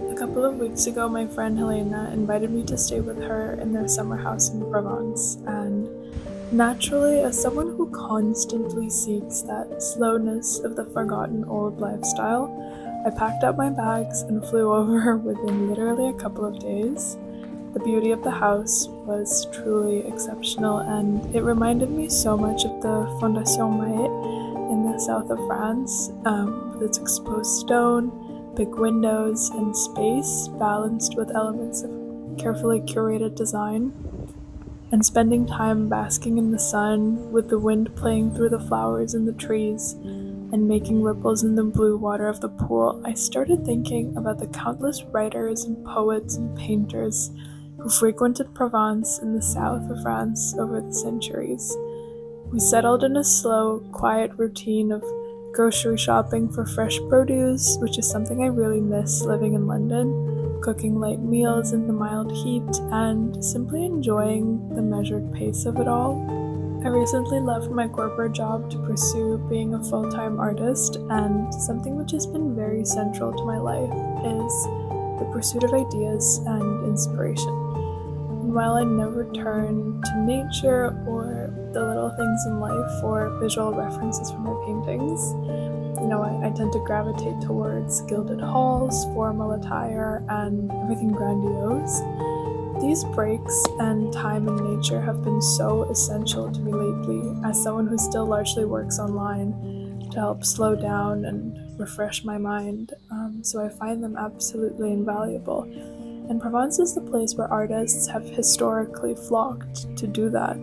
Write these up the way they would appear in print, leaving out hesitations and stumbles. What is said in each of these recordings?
A couple of weeks ago, my friend Helena invited me to stay with her in their summer house in Provence, and naturally, as someone who constantly seeks that slowness of the forgotten old lifestyle, I packed up my bags and flew over within literally a couple of days. The beauty of the house was truly exceptional, and it reminded me so much of the Fondation Maet in the south of France, with its exposed stone, big windows, and space balanced with elements of carefully curated design. And spending time basking in the sun, with the wind playing through the flowers and the trees, and making ripples in the blue water of the pool, I started thinking about the countless writers and poets and painters who frequented Provence in the south of France over the centuries. We settled in a slow, quiet routine of grocery shopping for fresh produce, which is something I really miss living in London, cooking light meals in the mild heat, and simply enjoying the measured pace of it all. I recently left my corporate job to pursue being a full-time artist, and something which has been very central to my life is the pursuit of ideas and inspiration. And while I never turn to nature or the little things in life for visual references for my paintings, I tend to gravitate towards gilded halls, formal attire, and everything grandiose. These breaks and time in nature have been so essential to me lately, as someone who still largely works online, to help slow down and refresh my mind, so I find them absolutely invaluable. And Provence is the place where artists have historically flocked to do that.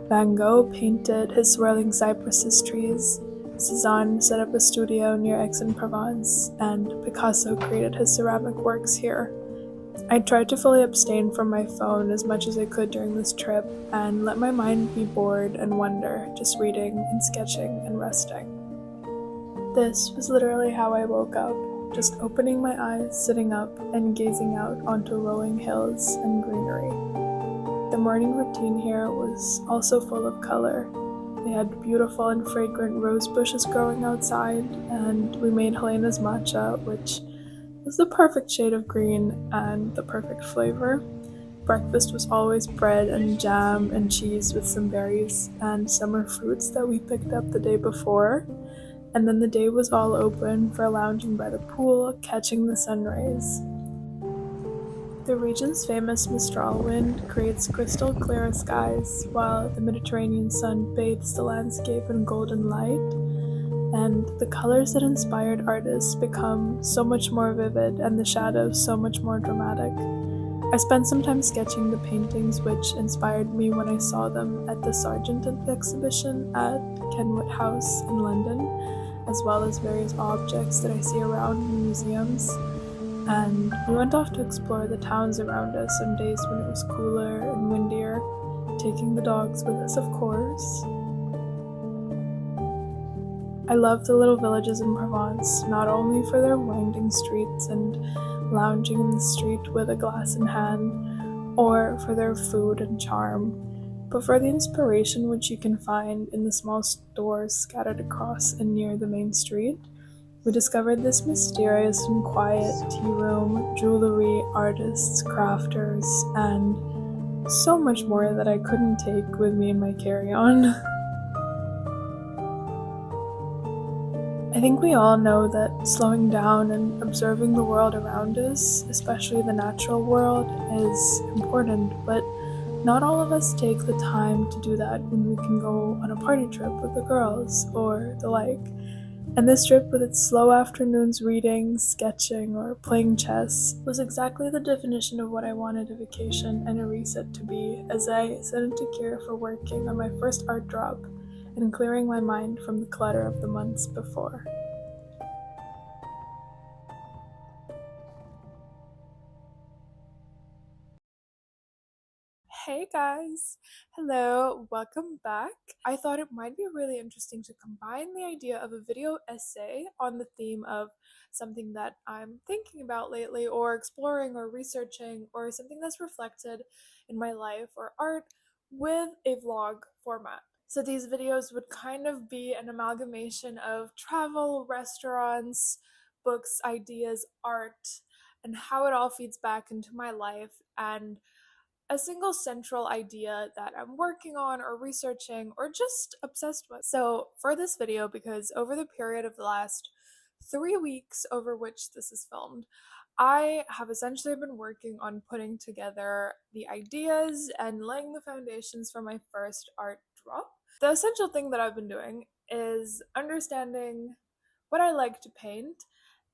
Van Gogh painted his swirling cypresses trees, Cézanne set up a studio near Aix-en-Provence, and Picasso created his ceramic works here. I tried to fully abstain from my phone as much as I could during this trip and let my mind be bored and wonder, just reading and sketching and resting. This was literally how I woke up, just opening my eyes, sitting up, and gazing out onto rolling hills and greenery. The morning routine here was also full of color. They had beautiful and fragrant rose bushes growing outside, and we made Helena's matcha, which was the perfect shade of green and the perfect flavor. Breakfast was always bread and jam and cheese with some berries and summer fruits that we picked up the day before. And then the day was all open for lounging by the pool, catching the sun rays. The region's famous Mistral wind creates crystal clear skies, while the Mediterranean sun bathes the landscape in golden light, and the colors that inspired artists become so much more vivid and the shadows so much more dramatic. I spent some time sketching the paintings which inspired me when I saw them at the Sargent exhibition at Kenwood House in London, as well as various objects that I see around in museums. And we went off to explore the towns around us on days when it was cooler and windier, taking the dogs with us, of course. I love the little villages in Provence, not only for their winding streets and lounging in the street with a glass in hand, or for their food and charm, but for the inspiration which you can find in the small stores scattered across and near the main street. We discovered this mysterious and quiet tea room, jewelry, artists, crafters, and so much more that I couldn't take with me in my carry-on. I think we all know that slowing down and observing the world around us, especially the natural world, is important, but not all of us take the time to do that when we can go on a party trip with the girls or the like. And this trip, with its slow afternoons reading, sketching, or playing chess, was exactly the definition of what I wanted a vacation and a reset to be, as I set into gear for working on my first art drop and clearing my mind from the clutter of the months before. Hey guys! Hello, welcome back. I thought it might be really interesting to combine the idea of a video essay on the theme of something that I'm thinking about lately, or exploring, or researching, or something that's reflected in my life or art with a vlog format. So these videos would kind of be an amalgamation of travel, restaurants, books, ideas, art, and how it all feeds back into my life and a single central idea that I'm working on or researching or just obsessed with. So, for this video, because over the period of the last 3 weeks over which this is filmed, I have essentially been working on putting together the ideas and laying the foundations for my first art drop. The essential thing that I've been doing is understanding what I like to paint,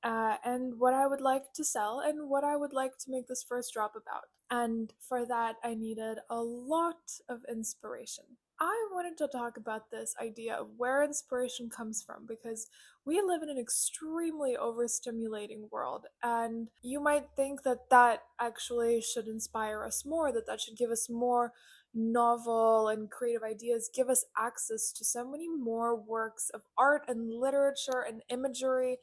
and what I would like to sell, and what I would like to make this first drop about. And for that, I needed a lot of inspiration. I wanted to talk about this idea of where inspiration comes from because we live in an extremely overstimulating world, and you might think that that actually should inspire us more, that should give us more novel and creative ideas, give us access to so many more works of art and literature and imagery,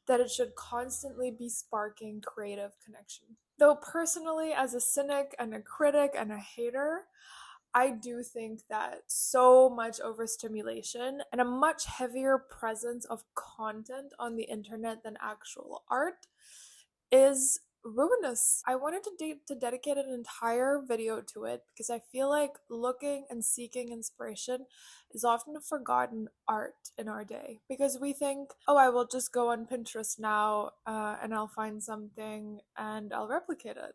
that it should constantly be sparking creative connection. Though personally, as a cynic and a critic and a hater, I do think that so much overstimulation and a much heavier presence of content on the internet than actual art is ruinous. I wanted to dedicate an entire video to it because I feel like looking and seeking inspiration is often a forgotten art in our day. Because we think, oh, I will just go on Pinterest now and I'll find something and I'll replicate it.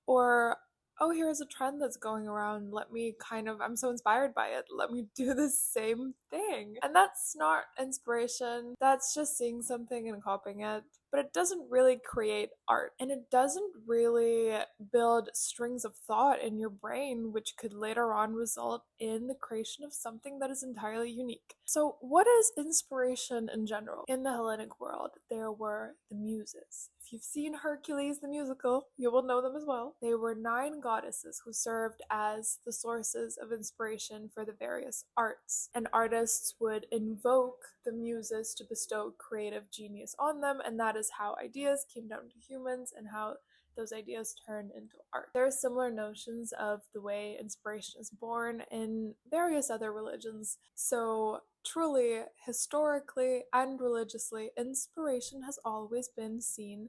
Or, oh, here's a trend that's going around. I'm so inspired by it. Let me do the same thing. And that's not inspiration. That's just seeing something and copying it. But it doesn't really create art. And it doesn't really build strings of thought in your brain, which could later on result in the creation of something that is entirely unique. So, what is inspiration in general? In the Hellenic world, there were the muses. If you've seen Hercules the musical, you will know them as well. They were 9 goddesses who served as the sources of inspiration for the various arts. And artists would invoke the muses to bestow creative genius on them, and that is how ideas came down to humans and how those ideas turned into art. There are similar notions of the way inspiration is born in various other religions. So, truly, historically and religiously, inspiration has always been seen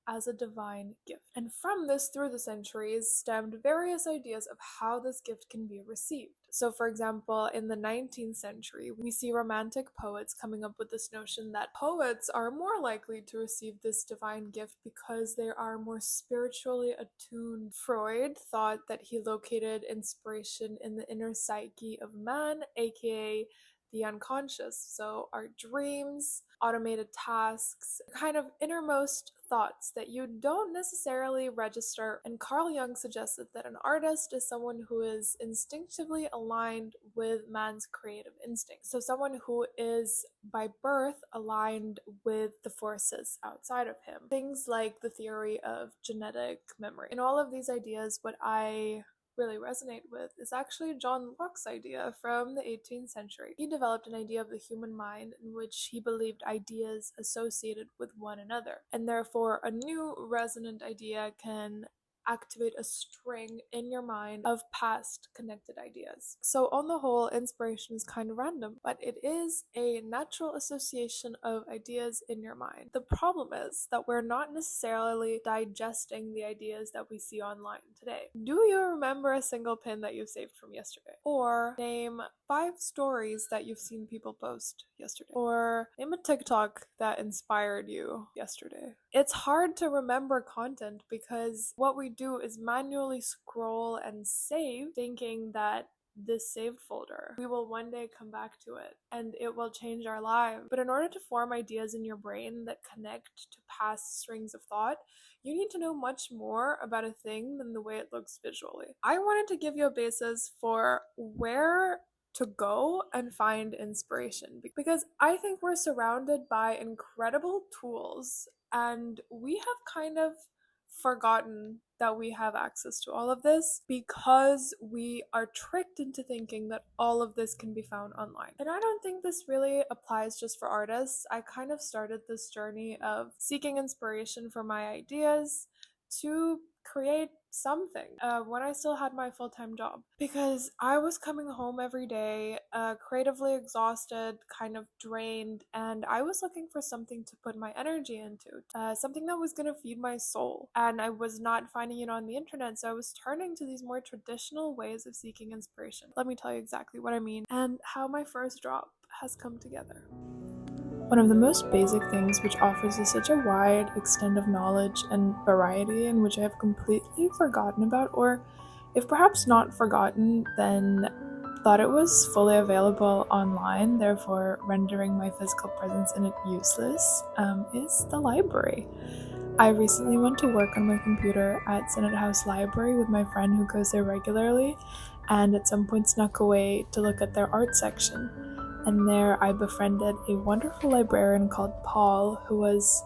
as a divine gift. And from this, through the centuries, stemmed various ideas of how this gift can be received. So, for example, in the 19th century, we see romantic poets coming up with this notion that poets are more likely to receive this divine gift because they are more spiritually attuned. Freud thought that he located inspiration in the inner psyche of man, aka the unconscious. So, our dreams, automated tasks, kind of innermost thoughts that you don't necessarily register. And Carl Jung suggested that an artist is someone who is instinctively aligned with man's creative instincts. So, someone who is by birth aligned with the forces outside of him. Things like the theory of genetic memory. In all of these ideas, what I really resonate with is actually John Locke's idea from the 18th century. He developed an idea of the human mind in which he believed ideas associated with one another, and therefore a new resonant idea can activate a string in your mind of past connected ideas. So, on the whole, inspiration is kind of random, but it is a natural association of ideas in your mind. The problem is that we're not necessarily digesting the ideas that we see online today. Do you remember a single pin that you saved from yesterday? Or name 5 stories that you've seen people post yesterday? Or name a TikTok that inspired you yesterday? It's hard to remember content because what we do is manually scroll and save, thinking that this saved folder, we will one day come back to it and it will change our lives. But in order to form ideas in your brain that connect to past strings of thought, you need to know much more about a thing than the way it looks visually. I wanted to give you a basis for where to go and find inspiration because I think we're surrounded by incredible tools and we have kind of forgotten that we have access to all of this because we are tricked into thinking that all of this can be found online. And I don't think this really applies just for artists. I kind of started this journey of seeking inspiration for my ideas to create something when I still had my full-time job, because I was coming home every day creatively exhausted, kind of drained, and I was looking for something to put my energy into, something that was going to feed my soul, and I was not finding it on the internet, so I was turning to these more traditional ways of seeking inspiration. Let me tell you exactly what I mean and how my first drop has come together. One of the most basic things which offers us such a wide extent of knowledge and variety, and which I have completely forgotten about, or if perhaps not forgotten, then thought it was fully available online, therefore rendering my physical presence in it useless, is the library. I recently went to work on my computer at Senate House Library with my friend who goes there regularly, and at some point snuck away to look at their art section. And there I befriended a wonderful librarian called Paul, who was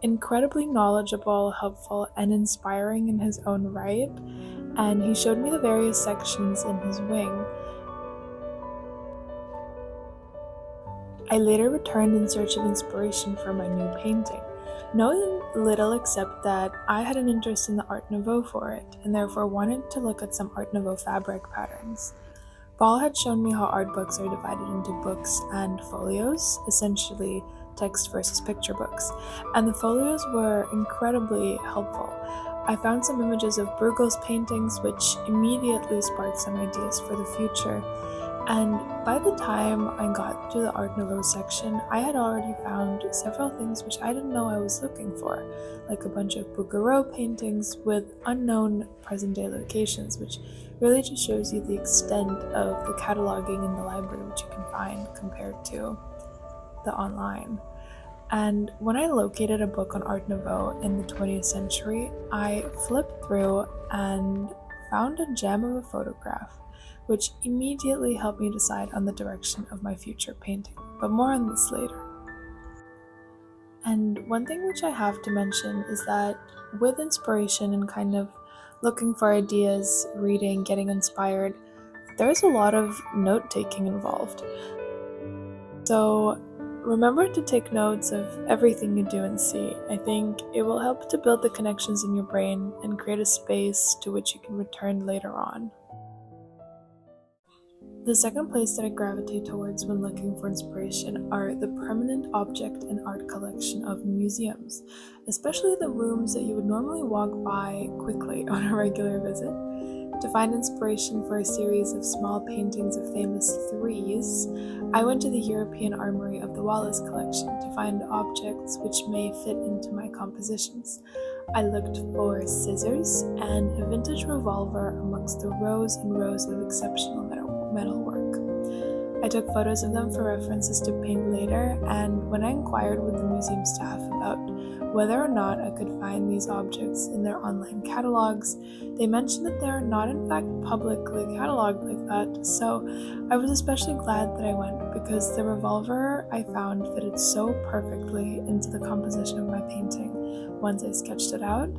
incredibly knowledgeable, helpful, and inspiring in his own right. And he showed me the various sections in his wing. I later returned in search of inspiration for my new painting, knowing little except that I had an interest in the Art Nouveau for it, and therefore wanted to look at some Art Nouveau fabric patterns. Paul had shown me how art books are divided into books and folios, essentially text versus picture books, and the folios were incredibly helpful. I found some images of Bruegel's paintings, which immediately sparked some ideas for the future, and by the time I got to the Art Nouveau section, I had already found several things which I didn't know I was looking for, like a bunch of Bouguereau paintings with unknown present-day locations, which really just shows you the extent of the cataloging in the library which you can find compared to the online. And when I located a book on Art Nouveau in the 20th century, I flipped through and found a gem of a photograph, which immediately helped me decide on the direction of my future painting, but more on this later. And one thing which I have to mention is that with inspiration and kind of looking for ideas, reading, getting inspired, there's a lot of note-taking involved. So remember to take notes of everything you do and see. I think it will help to build the connections in your brain and create a space to which you can return later on. The second place that I gravitate towards when looking for inspiration are the permanent object and art collection of museums, especially the rooms that you would normally walk by quickly on a regular visit. To find inspiration for a series of small paintings of famous threes, I went to the European Armory of the Wallace Collection to find objects which may fit into my compositions. I looked for scissors and a vintage revolver amongst the rows and rows of exceptional metalwork. I took photos of them for references to paint later, and when I inquired with the museum staff about whether or not I could find these objects in their online catalogs, they mentioned that they are not in fact publicly cataloged like that, so I was especially glad that I went because the revolver I found fitted so perfectly into the composition of my painting once I sketched it out.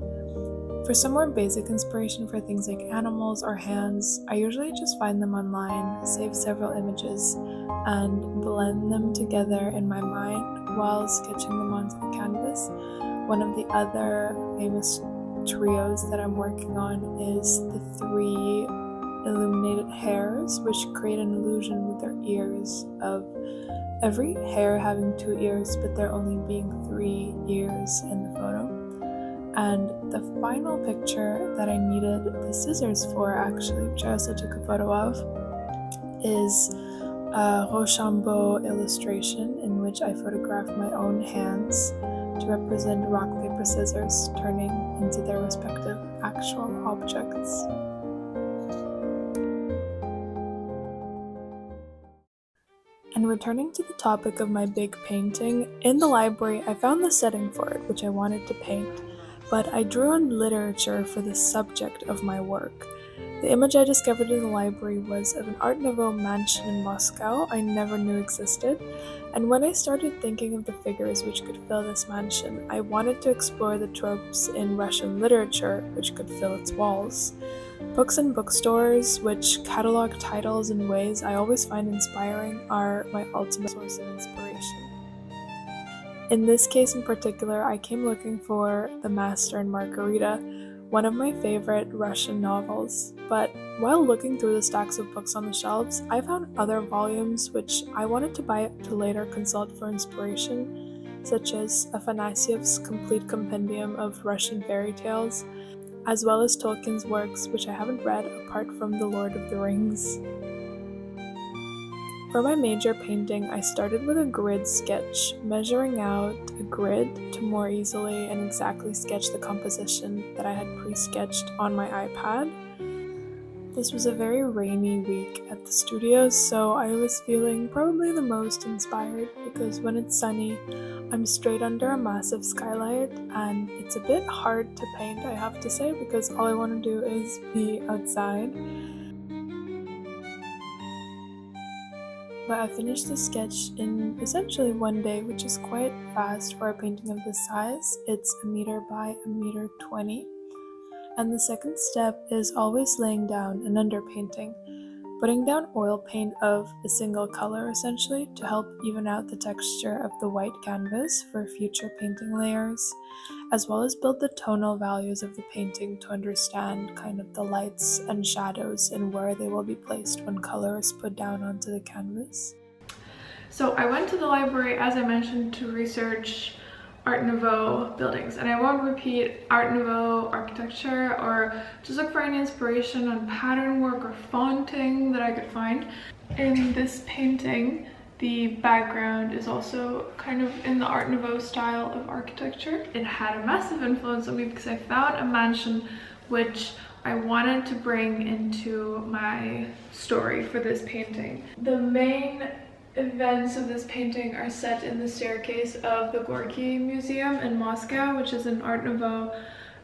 For some more basic inspiration for things like animals or hands, I usually just find them online, save several images, and blend them together in my mind while sketching them onto the canvas. One of the other famous trios that I'm working on is the three illuminated hairs, which create an illusion with their ears, of every hair having 2 ears, but there only being 3 ears in the photo. And the final picture that I needed the scissors for, actually, which I also took a photo of, is a Rochambeau illustration in which I photographed my own hands to represent rock, paper, scissors turning into their respective actual objects. And returning to the topic of my big painting, in the library I found the setting for it, which I wanted to paint, but I drew on literature for the subject of my work. The image I discovered in the library was of an Art Nouveau mansion in Moscow I never knew existed, And when I started thinking of the figures which could fill this mansion, I wanted to explore the tropes in Russian literature which could fill its walls. Books and bookstores, which catalog titles in ways I always find inspiring, are my ultimate source of inspiration. In this case in particular, I came looking for The Master and Margarita, one of my favorite Russian novels. But while looking through the stacks of books on the shelves, I found other volumes which I wanted to buy to later consult for inspiration, such as Afanasyev's complete compendium of Russian fairy tales, as well as Tolkien's works, which I haven't read apart from The Lord of the Rings. For my major painting, I started with a grid sketch, measuring out a grid to more easily and exactly sketch the composition that I had pre-sketched on my iPad. This was a very rainy week at the studios, so I was feeling probably the most inspired because when it's sunny, I'm straight under a massive skylight and it's a bit hard to paint, I have to say, because all I want to do is be outside. But I finished the sketch in essentially one day, which is quite fast for a painting of this size. It's 1 meter by 1.20 meters. And the second step is always laying down an underpainting, putting down oil paint of a single color essentially to help even out the texture of the white canvas for future painting layers, as well as build the tonal values of the painting to understand kind of the lights and shadows and where they will be placed when color is put down onto the canvas. So I went to the library, as I mentioned, to research Art Nouveau buildings, and I won't repeat Art Nouveau architecture or just look for any inspiration on pattern work or fonting that I could find. In this painting, the background is also kind of in the Art Nouveau style of architecture. It had a massive influence on me because I found a mansion which I wanted to bring into my story for this painting. The main events of this painting are set in the staircase of the Gorky Museum in Moscow, which is an Art Nouveau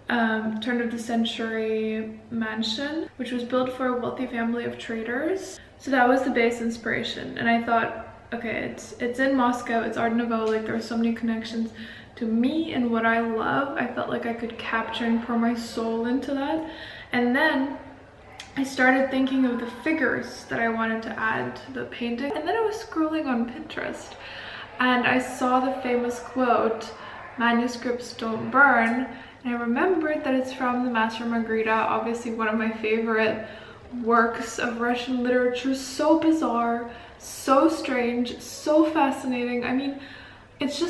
turn of the century mansion, which was built for a wealthy family of traders. So that was the base inspiration, and I thought, okay, it's in Moscow, it's Art Nouveau, like there are so many connections to me and what I love. I felt like I could capture and pour my soul into that. And then I started thinking of the figures that I wanted to add to the painting, and then I was scrolling on Pinterest and I saw the famous quote, "Manuscripts don't burn," and I remembered that it's from The Master and Margarita, obviously one of my favorite works of Russian literature. So bizarre, so strange, so fascinating. I mean, it's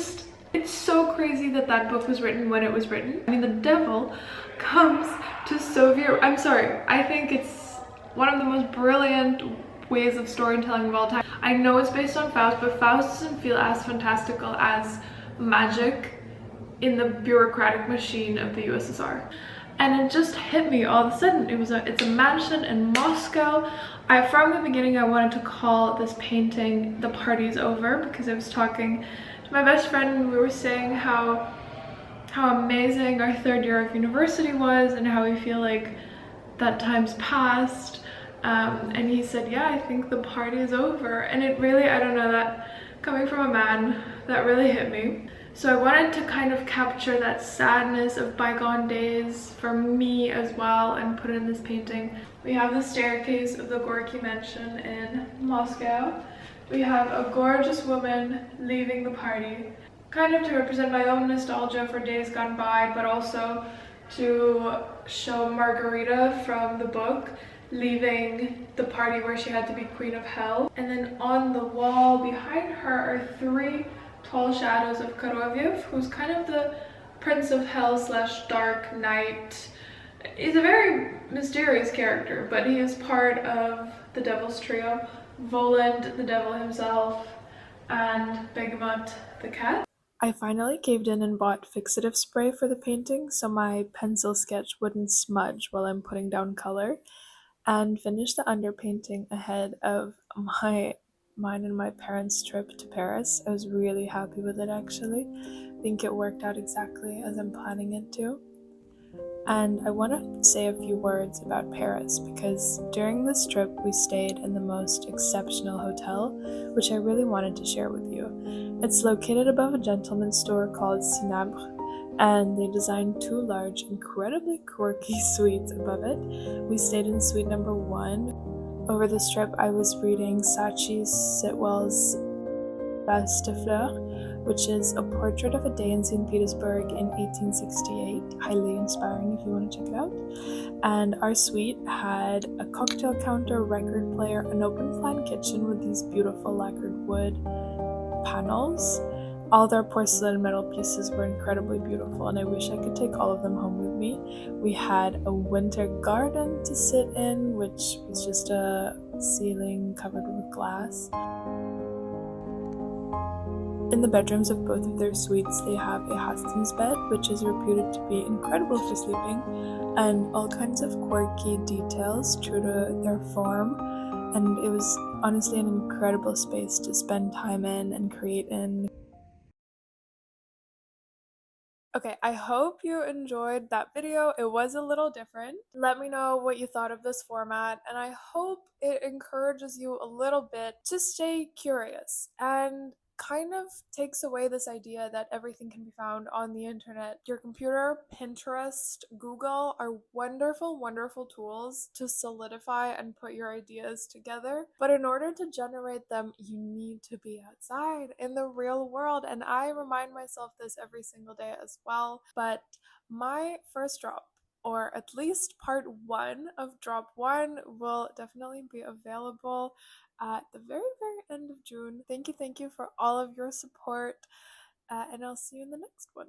so crazy that that book was written when it was written. I mean, the devil comes to I think it's one of the most brilliant ways of storytelling of all time. I know it's based on Faust, but Faust doesn't feel as fantastical as magic in the bureaucratic machine of the USSR. And it just hit me all of a sudden. It's a mansion in Moscow. From the beginning, I wanted to call this painting "The Party's Over" because I was talking to my best friend and we were saying how amazing our third year of university was and how we feel like that time's passed. And he said, yeah, I think the party is over. And it really, I don't know, that coming from a man, that really hit me. So I wanted to kind of capture that sadness of bygone days for me as well and put it in this painting. We have the staircase of the Gorky mansion in Moscow. We have a gorgeous woman leaving the party, kind of to represent my own nostalgia for days gone by, but also to show Margarita from the book leaving the party where she had to be queen of hell. And then on the wall behind her are 3 tall shadows of Koroviev, who's kind of the prince of hell slash dark knight. He's a very mysterious character, but he is part of the devil's trio: Voland, the devil himself, and Begemot, the cat. I finally caved in and bought fixative spray for the painting so my pencil sketch wouldn't smudge while I'm putting down color, and finished the underpainting ahead of mine and my parents' trip to Paris. I was really happy with it actually. I think it worked out exactly as I'm planning it to. And I want to say a few words about Paris because during this trip we stayed in the most exceptional hotel, which I really wanted to share with you. It's located above a gentleman's store called Cinabre, and they designed two large, incredibly quirky suites above it. We stayed in suite number one. Over this trip, I was reading Sachi Sitwell's Best de Fleur, which is a portrait of a day in St. Petersburg in 1868. Highly inspiring if you want to check it out. And our suite had a cocktail counter, record player, an open plan kitchen with these beautiful lacquered wood panels. All their porcelain and metal pieces were incredibly beautiful, and I wish I could take all of them home with me. We had a winter garden to sit in, which was just a ceiling covered with glass. In the bedrooms of both of their suites, they have a Hastings bed, which is reputed to be incredible for sleeping, and all kinds of quirky details true to their form. And it was honestly an incredible space to spend time in and create in. Okay, I hope you enjoyed that video. It was a little different. Let me know what you thought of this format, and I hope it encourages you a little bit to stay curious and kind of takes away this idea that everything can be found on the internet. Your computer, Pinterest, Google are wonderful, wonderful tools to solidify and put your ideas together. But in order to generate them, you need to be outside in the real world. And I remind myself this every single day as well. But my first drop, or at least part one of drop one, will definitely be available at the very, very end of June. Thank you for all of your support, and I'll see you in the next one.